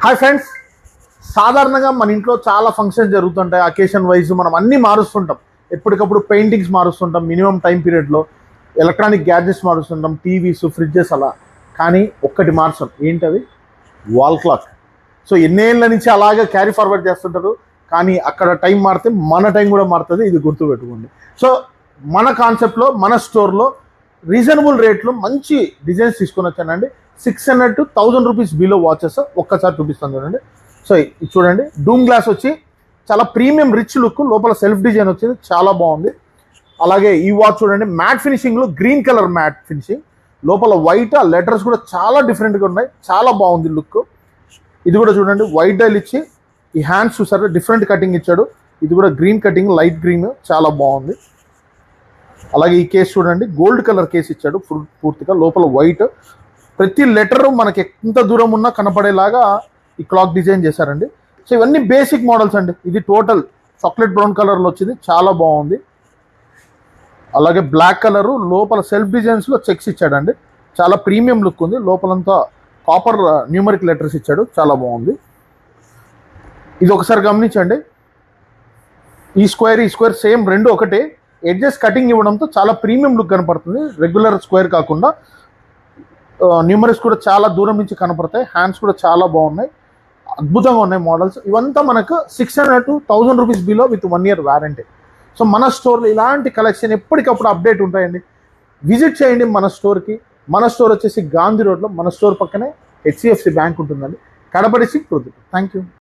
Hi friends, సాధారణంగా మన ఇంట్లో చాలా ఫంక్షన్స్ జరుగుతుంటాయి. అకేషన్ వైజ్ మనం అన్నీ మారుస్తుంటాం. ఎప్పటికప్పుడు పెయింటింగ్స్ మారుస్తుంటాం. మినిమం టైం పీరియడ్లో ఎలక్ట్రానిక్ గ్యాడ్జెట్స్ మారుస్తుంటాం, టీవీస్, ఫ్రిడ్జెస్ అలా. కానీ ఒక్కటి మార్చం, ఏంటది? Wall clock. సో ఎన్నేళ్ళ నుంచి అలాగే క్యారీ ఫార్వర్డ్ చేస్తుంటారు. కానీ అక్కడ టైం మారితే మన టైం కూడా మారుతుంది. ఇది గుర్తుపెట్టుకోండి. సో మన కాన్సెప్ట్లో, మన స్టోర్లో రీజనబుల్ రేట్లో మంచి డిజైన్స్ తీసుకొని వచ్చానండి. 600 to 1000 రూపీస్ బిలో వాచెస్ ఒక్కసారి చూపిస్తాను చూడండి. సో ఇది చూడండి, డూమ్ గ్లాస్ వచ్చి చాలా ప్రీమియం రిచ్ లుక్, లోపల సెల్ఫ్ డిజైన్ వచ్చింది, చాలా బాగుంది. అలాగే ఈ వాచ్ చూడండి, మ్యాట్ ఫినిషింగ్లో గ్రీన్ కలర్ మ్యాట్ ఫినిషింగ్, లోపల వైట్, ఆ లెటర్స్ కూడా చాలా డిఫరెంట్గా ఉన్నాయి, చాలా బాగుంది లుక్. ఇది కూడా చూడండి, వైట్ డైల్ ఇచ్చి ఈ హ్యాండ్స్ చూసారు, డిఫరెంట్ కటింగ్ ఇచ్చాడు. ఇది కూడా గ్రీన్ కటింగ్, లైట్ గ్రీన్, చాలా బాగుంది. అలాగే ఈ కేసు చూడండి, గోల్డ్ కలర్ కేసు ఇచ్చాడు పూర్తిగా, లోపల వైట్. ప్రతి లెటర్ మనకి ఎంత దూరం ఉన్నా కనపడేలాగా ఈ క్లాక్ డిజైన్ చేశారండి. సో ఇవన్నీ బేసిక్ మోడల్స్ అండి. ఇది టోటల్ చాక్లెట్ బ్రౌన్ కలర్లో వచ్చింది, చాలా బాగుంది. అలాగే బ్లాక్ కలరు, లోపల సెల్ఫ్ డిజైన్స్లో చెక్స్ ఇచ్చాడండి, చాలా ప్రీమియం లుక్ ఉంది. లోపలంతా కాపర్ న్యూమరిక్ లెటర్స్ ఇచ్చాడు, చాలా బాగుంది. ఇది ఒకసారి గమనించండి, ఈ స్క్వేర్ సేమ్ రెండు ఒకటే, ఎడ్జెస్ కటింగ్ ఇవ్వడంతో చాలా ప్రీమియం లుక్ కనపడుతుంది. రెగ్యులర్ స్క్వేర్ కాకుండా న్యూమరస్ కూడా చాలా దూరం నుంచి కనపడతాయి. హ్యాండ్స్ కూడా చాలా బాగున్నాయి, అద్భుతంగా ఉన్నాయి మోడల్స్. ఇవంతా మనకు 600 to 1000 rupees below with 1 year warranty. So మన స్టోర్లో ఇలాంటి కలెక్షన్ ఎప్పటికప్పుడు అప్డేట్ ఉంటాయండి. విజిట్ చేయండి మన స్టోర్కి. మన స్టోర్ వచ్చేసి గాంధీ రోడ్లో, మన స్టోర్ పక్కనే HCFC బ్యాంక్ ఉంటుందండి. Kadapa district Proddatur. Thank you.